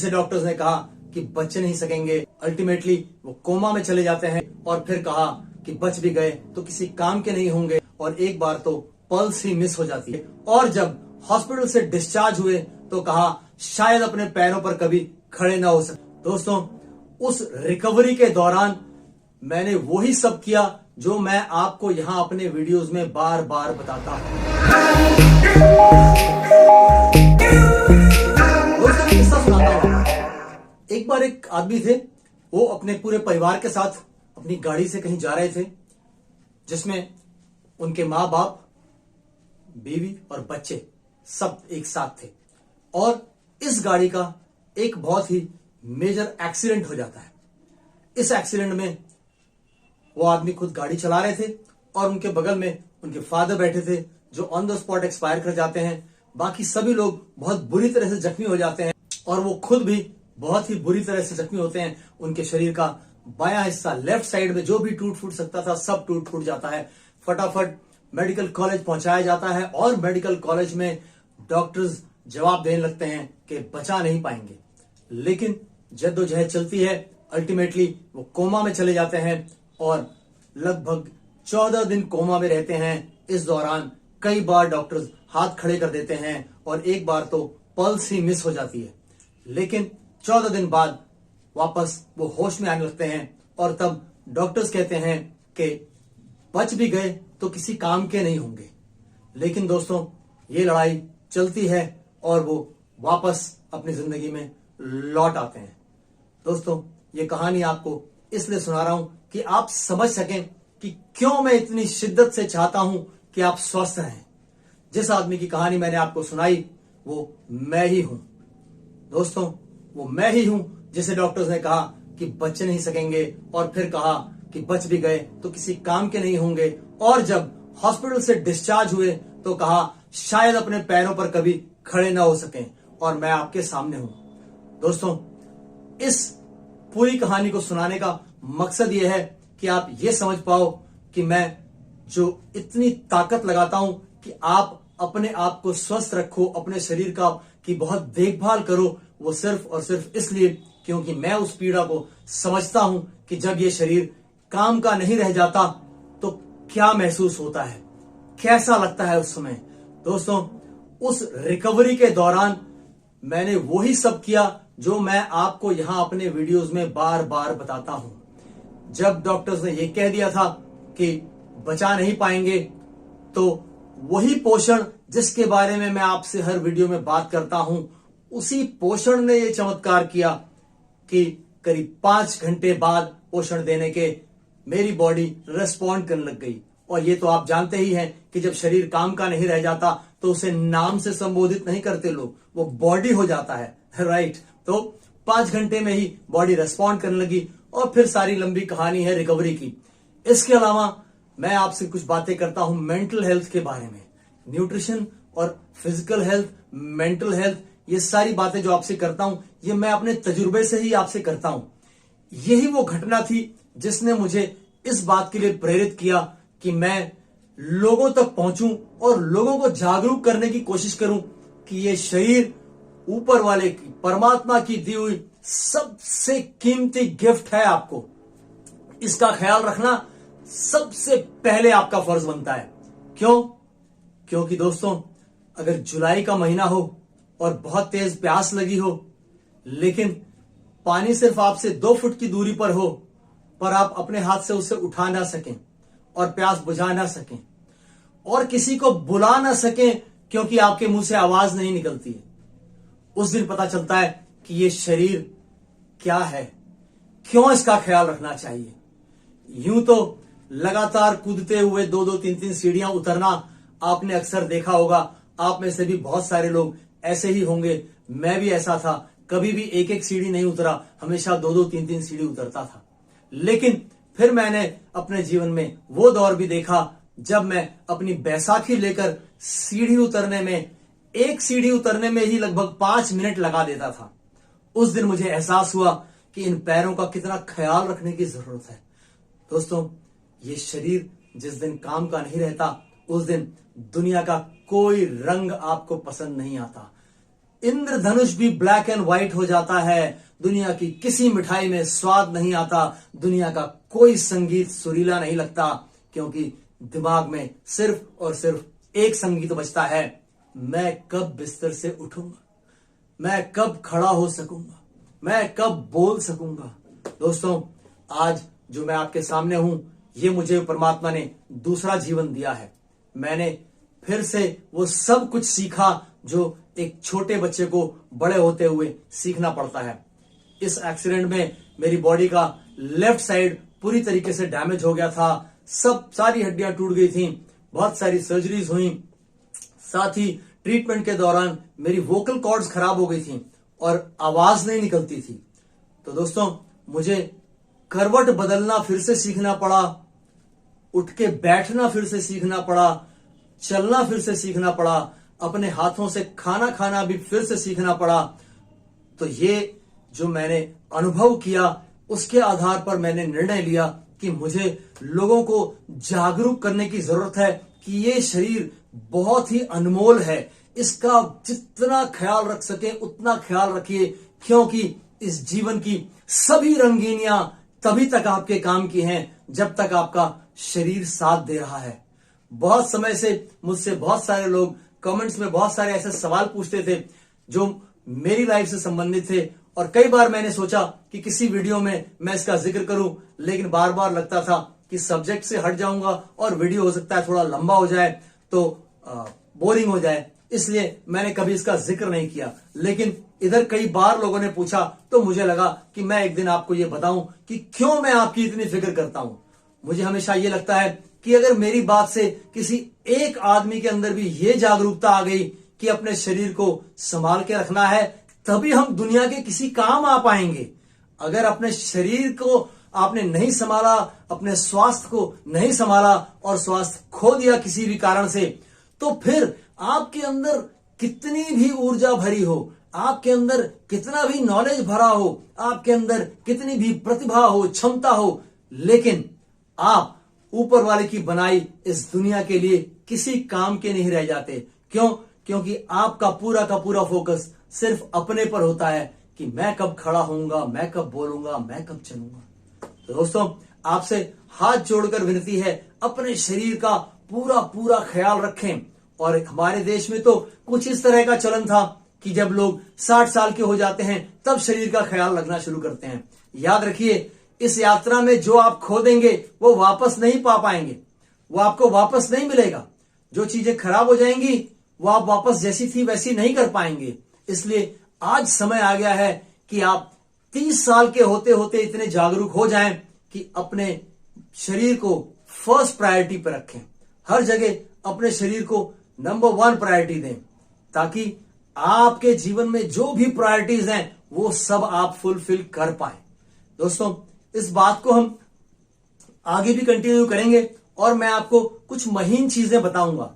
जिसे डॉक्टर्स ने कहा कि बच नहीं सकेंगे। अल्टीमेटली वो कोमा में चले जाते हैं और फिर कहा कि बच भी गए तो किसी काम के नहीं होंगे, और एक बार तो पल्स ही मिस हो जाती है। और जब हॉस्पिटल से डिस्चार्ज हुए तो कहा शायद अपने पैरों पर कभी खड़े ना हो सके। दोस्तों, उस रिकवरी के दौरान मैंने वही सब किया जो मैं आपको यहां अपने वीडियोस में बार बार बताता हूं। दोस्तों, किस्सा सुनाता हूं। एक बार एक आदमी थे, वो अपने पूरे परिवार के साथ अपनी गाड़ी से कहीं जा रहे थे, जिसमें उनके माँ बाप, बीवी और बच्चे सब एक साथ थे। और इस गाड़ी का एक बहुत ही मेजर एक्सीडेंट हो जाता है। इस एक्सीडेंट में वो आदमी खुद गाड़ी चला रहे थे और उनके बगल में उनके फादर बैठे थे, जो ऑन द स्पॉट एक्सपायर कर जाते हैं। बाकी सभी लोग बहुत बुरी तरह से जख्मी हो जाते हैं और वो खुद भी बहुत ही बुरी तरह से जख्मी होते हैं। उनके शरीर का बायां हिस्सा, लेफ्ट साइड में जो भी टूट फूट सकता था, सब टूट फूट जाता है। फटाफट मेडिकल कॉलेज पहुंचाया जाता है और मेडिकल कॉलेज में डॉक्टर्स जवाब देने लगते हैं कि बचा नहीं पाएंगे। लेकिन जद्दोजहद चलती है। अल्टीमेटली वो कोमा में चले जाते हैं और लगभग 14 दिन कोमा में रहते हैं। इस दौरान कई बार डॉक्टर्स हाथ खड़े कर देते हैं और एक बार तो पल्स ही मिस हो जाती है। लेकिन 14 दिन बाद वापस वो होश में आने लगते हैं और तब डॉक्टर्स कहते हैं कि बच भी गए तो किसी काम के नहीं होंगे। लेकिन दोस्तों, ये लड़ाई चलती है और वो वापस अपनी जिंदगी में लौट आते हैं। दोस्तों, ये कहानी आपको इसलिए सुना रहा हूं कि आप समझ सकें कि क्यों मैं इतनी शिद्दत से चाहता हूं कि आप स्वस्थ रहें। जिस आदमी की कहानी मैंने आपको सुनाई वो मैं ही हूं। दोस्तों, वो मैं ही हूं जिसे डॉक्टर्स ने कहा कि बच नहीं सकेंगे और फिर कहा कि बच भी गए तो किसी काम के नहीं होंगे। और जब हॉस्पिटल से डिस्चार्ज हुए तो कहा शायद अपने पैरों पर कभी खड़े ना हो सकें, और मैं आपके सामने हूं। दोस्तों, इस पूरी कहानी को सुनाने का मकसद यह है कि आप ये समझ पाओ कि मैं जो इतनी ताकत लगाता हूं कि आप अपने आप को स्वस्थ रखो, अपने शरीर का की बहुत देखभाल करो, वो सिर्फ और सिर्फ इसलिए क्योंकि मैं उस पीड़ा को समझता हूं कि जब ये शरीर काम का नहीं रह जाता तो क्या महसूस होता है, कैसा लगता है उस समय। दोस्तों, उस रिकवरी के दौरान मैंने वही सब किया जो मैं आपको यहां अपने वीडियोस में बार बार बताता हूं। जब डॉक्टर्स ने यह कह दिया था कि बचा नहीं पाएंगे, तो वही पोषण जिसके बारे में मैं आपसे हर वीडियो में बात करता हूं, उसी पोषण ने यह चमत्कार किया कि करीब 5 घंटे बाद पोषण देने के मेरी बॉडी रेस्पॉन्ड करने लग गई। और ये तो आप जानते ही हैं कि जब शरीर काम का नहीं रह जाता तो उसे नाम से संबोधित नहीं करते लोग, वो बॉडी हो जाता है, राइट। तो 5 घंटे में ही बॉडी रेस्पॉन्ड करने लगी और फिर सारी लंबी कहानी है रिकवरी की। इसके अलावा मैं आपसे कुछ बातें करता हूं मेंटल हेल्थ के बारे में। न्यूट्रिशन और फिजिकल हेल्थ, मेंटल हेल्थ, ये सारी बातें जो आपसे करता हूं, ये मैं अपने तजुर्बे से ही आपसे करता हूं। यही वो घटना थी जिसने मुझे इस बात के लिए प्रेरित किया कि मैं लोगों तक पहुंचूं और लोगों को जागरूक करने की कोशिश करूं कि ये शरीर ऊपर वाले की, परमात्मा की दी हुई सबसे कीमती गिफ्ट है। आपको इसका ख्याल रखना सबसे पहले आपका फर्ज बनता है। क्यों? क्योंकि दोस्तों, अगर जुलाई का महीना हो और बहुत तेज प्यास लगी हो, लेकिन पानी सिर्फ आपसे 2 फुट की दूरी पर हो, पर आप अपने हाथ से उसे उठा ना सकें और प्यास बुझा ना सकें और किसी को बुला ना सकें क्योंकि आपके मुंह से आवाज नहीं निकलती है, उस दिन पता चलता है कि ये शरीर क्या है, क्यों इसका ख्याल रखना चाहिए। यूं तो लगातार कूदते हुए 2-2, 3-3 सीढ़ियां उतरना आपने अक्सर देखा होगा। आप में से भी बहुत सारे लोग ऐसे ही होंगे। मैं भी ऐसा था, कभी भी 1-1 सीढ़ी नहीं उतरा, हमेशा 2-2, 3-3 सीढ़ी उतरता था। लेकिन फिर मैंने अपने जीवन में वो दौर भी देखा जब मैं अपनी बैसाखी लेकर सीढ़ी उतरने में, 1 सीढ़ी उतरने में ही लगभग 5 मिनट लगा देता था। उस दिन मुझे एहसास हुआ कि इन पैरों का कितना ख्याल रखने की जरूरत है। दोस्तों, ये शरीर जिस दिन काम का नहीं रहता, उस दिन दुनिया का कोई रंग आपको पसंद नहीं आता। इंद्रधनुष भी ब्लैक एंड व्हाइट हो जाता है, दुनिया की किसी मिठाई में स्वाद नहीं आता, दुनिया का कोई संगीत सुरीला नहीं लगता, क्योंकि दिमाग में सिर्फ और सिर्फ एक संगीत बजता है, मैं कब बिस्तर से उठूंगा, मैं कब खड़ा हो सकूंगा, मैं कब बोल सकूंगा। दोस्तों, आज जो मैं आपके सामने हूं, ये मुझे परमात्मा ने दूसरा जीवन दिया है। मैंने फिर से वो सब कुछ सीखा जो एक छोटे बच्चे को बड़े होते हुए सीखना पड़ता है। इस एक्सीडेंट में मेरी बॉडी का लेफ्ट साइड पूरी तरीके से डैमेज हो गया था, सारी हड्डियां टूट गई थी, बहुत सारी सर्जरीज हुई, साथ ही ट्रीटमेंट के दौरान मेरी वोकल कॉर्ड्स खराब हो गई थी और आवाज नहीं निकलती थी। तो दोस्तों, मुझे करवट बदलना फिर से सीखना पड़ा, उठ के बैठना फिर से सीखना पड़ा, चलना फिर से सीखना पड़ा, अपने हाथों से खाना खाना भी फिर से सीखना पड़ा। तो ये जो मैंने अनुभव किया, उसके आधार पर मैंने निर्णय लिया कि मुझे लोगों को जागरूक करने की जरूरत है कि ये शरीर बहुत ही अनमोल है, इसका जितना ख्याल रख सके उतना ख्याल रखिए, क्योंकि इस जीवन की सभी रंगीनियां तभी तक आपके काम की हैं जब तक आपका शरीर साथ दे रहा है। बहुत समय से मुझसे बहुत सारे लोग कमेंट्स में बहुत सारे ऐसे सवाल पूछते थे जो मेरी लाइफ से संबंधित थे, और कई बार मैंने सोचा कि किसी वीडियो में मैं इसका जिक्र करूं, लेकिन बार बार लगता था कि सब्जेक्ट से हट जाऊंगा और वीडियो हो सकता है थोड़ा लंबा हो जाए, तो बोरिंग हो जाए, इसलिए मैंने कभी इसका जिक्र नहीं किया। लेकिन इधर कई बार लोगों ने पूछा तो मुझे लगा कि मैं एक दिन आपको यह बताऊं कि क्यों मैं आपकी इतनी फिक्र करता हूं। मुझे हमेशा यह लगता है कि अगर मेरी बात से किसी एक आदमी के अंदर भी यह जागरूकता आ गई कि अपने शरीर को संभाल के रखना है, तभी हम दुनिया के किसी काम आ पाएंगे। अगर अपने शरीर को आपने नहीं संभाला, अपने स्वास्थ्य को नहीं संभाला और स्वास्थ्य खो दिया किसी भी कारण से, तो फिर आपके अंदर कितनी भी ऊर्जा भरी हो, आपके अंदर कितना भी नॉलेज भरा हो, आपके अंदर कितनी भी प्रतिभा हो, क्षमता हो, लेकिन आप ऊपर वाले की बनाई इस दुनिया के लिए किसी काम के नहीं रह जाते। क्यों? क्योंकि आपका का पूरा फोकस सिर्फ अपने पर होता है कि मैं कब खड़ा होऊंगा, मैं कब बोलूंगा, मैं कब चलूंगा। तो दोस्तों, आपसे हाथ जोड़कर विनती है, अपने शरीर का पूरा ख्याल रखें। और हमारे देश में तो कुछ इस तरह का चलन था कि जब लोग 60 साल के हो जाते हैं तब शरीर का ख्याल रखना शुरू करते हैं। याद रखिए, इस यात्रा में जो आप खो देंगे वो वापस नहीं पा पाएंगे, वो आपको वापस नहीं मिलेगा। जो चीजें खराब हो जाएंगी वो आप वापस जैसी थी वैसी नहीं कर पाएंगे। इसलिए आज समय आ गया है कि आप 30 साल के होते होते इतने जागरूक हो जाएं कि अपने शरीर को फर्स्ट प्रायोरिटी पर रखें। हर जगह अपने शरीर को नंबर 1 प्रायोरिटी दें, ताकि आपके जीवन में जो भी प्रायोरिटीज हैं वो सब आप फुलफिल कर पाए। दोस्तों, इस बात को हम आगे भी कंटिन्यू करेंगे और मैं आपको कुछ महीन चीजें बताऊंगा।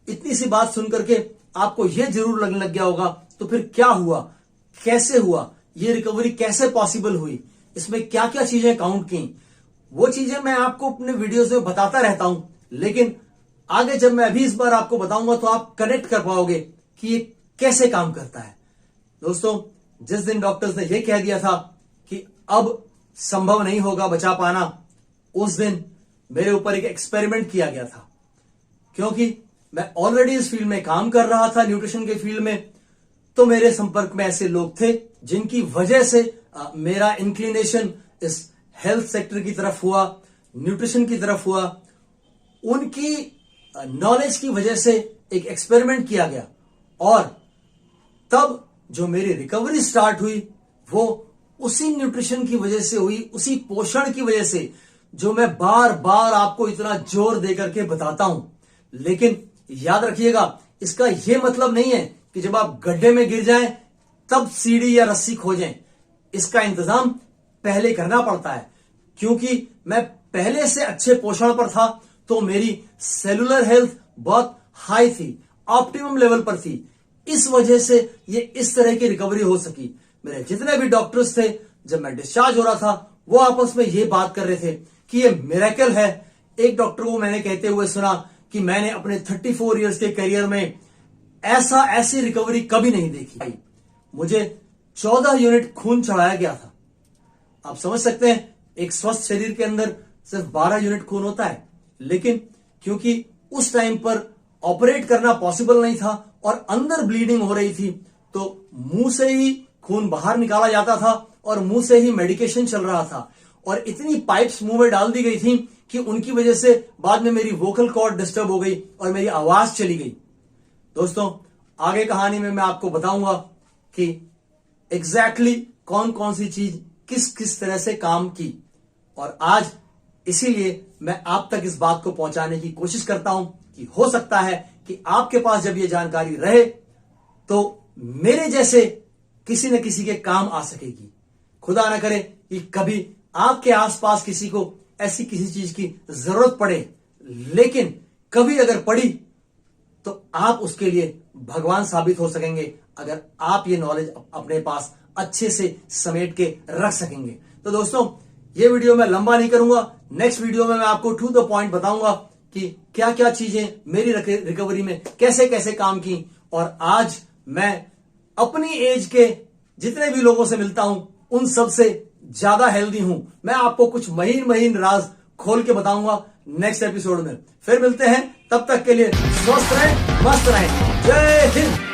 इतनी सी बात सुनकर के आपको यह जरूर लगने लग गया होगा, तो फिर क्या हुआ, कैसे हुआ, ये रिकवरी कैसे पॉसिबल हुई, इसमें क्या क्या चीजें काउंट की, वो चीजें मैं आपको अपने वीडियोस में बताता रहता हूं। लेकिन आगे जब मैं अभी इस बार आपको बताऊंगा तो आप कनेक्ट कर पाओगे कि ये कैसे काम करता है। दोस्तों, जिस दिन डॉक्टर्स ने यह कह दिया था कि अब संभव नहीं होगा बचा पाना, उस दिन मेरे ऊपर एक एक्सपेरिमेंट किया गया था। क्योंकि मैं ऑलरेडी इस फील्ड में काम कर रहा था, न्यूट्रिशन के फील्ड में, तो मेरे संपर्क में ऐसे लोग थे जिनकी वजह से मेरा इंक्लिनेशन इस हेल्थ सेक्टर की तरफ हुआ, न्यूट्रिशन की तरफ हुआ। उनकी नॉलेज की वजह से एक एक्सपेरिमेंट किया गया और तब जो मेरी रिकवरी स्टार्ट हुई वो उसी न्यूट्रिशन की वजह से हुई, उसी पोषण की वजह से, जो मैं बार बार आपको इतना जोर देकर के बताता हूं। लेकिन याद रखिएगा, इसका यह मतलब नहीं है कि जब आप गड्ढे में गिर जाएं तब सीढ़ी या रस्सी खोजें। इसका इंतजाम पहले करना पड़ता है। क्योंकि मैं पहले से अच्छे पोषण पर था तो मेरी सेलुलर हेल्थ बहुत हाई थी, ऑप्टिमम लेवल पर थी। इस वजह से ये इस तरह की रिकवरी हो सकी। मेरे जितने भी डॉक्टर्स थे, जब मैं डिस्चार्ज हो रहा था, वो आपस में ये बात कर रहे थे कि ये मिरेकल है। एक डॉक्टर को मैंने कहते हुए सुना कि मैंने अपने 34 इयर्स के करियर में ऐसी रिकवरी कभी नहीं देखी। मुझे 14 यूनिट खून चढ़ाया गया था। आप समझ सकते हैं, एक स्वस्थ शरीर के अंदर सिर्फ 12 यूनिट खून होता है, लेकिन क्योंकि उस टाइम पर ऑपरेट करना पॉसिबल नहीं था और अंदर ब्लीडिंग हो रही थी, तो मुंह से ही खून बाहर निकाला जाता था और मुंह से ही मेडिकेशन चल रहा था। और इतनी पाइप्स मुंह में डाल दी गई थी कि उनकी वजह से बाद में मेरी वोकल कॉर्ड डिस्टर्ब हो गई और मेरी आवाज चली गई। दोस्तों, आगे कहानी में मैं आपको बताऊंगा कि एग्जैक्टली कौन कौन सी चीज किस किस तरह से काम की। और आज इसीलिए मैं आप तक इस बात को पहुंचाने की कोशिश करता हूं कि हो सकता है कि आपके पास जब यह जानकारी रहे तो मेरे जैसे किसी न किसी के काम आ सकेगी। खुदा ना करे कि कभी आपके आसपास किसी को ऐसी किसी चीज की जरूरत पड़े, लेकिन कभी अगर पड़ी तो आप उसके लिए भगवान साबित हो सकेंगे अगर आप ये नॉलेज अपने पास अच्छे से समेट के रख सकेंगे। तो दोस्तों, ये वीडियो मैं लंबा नहीं करूंगा। नेक्स्ट वीडियो में मैं आपको टू द पॉइंट बताऊंगा कि क्या क्या चीजें मेरी रिकवरी में कैसे कैसे काम की। और आज मैं अपनी एज के जितने भी लोगों से मिलता हूं उन सब से ज्यादा हेल्दी हूं। मैं आपको कुछ महीन महीन राज खोल के बताऊंगा नेक्स्ट एपिसोड में। फिर मिलते हैं, तब तक के लिए स्वस्थ रहें, मस्त रहें। जय हिंद।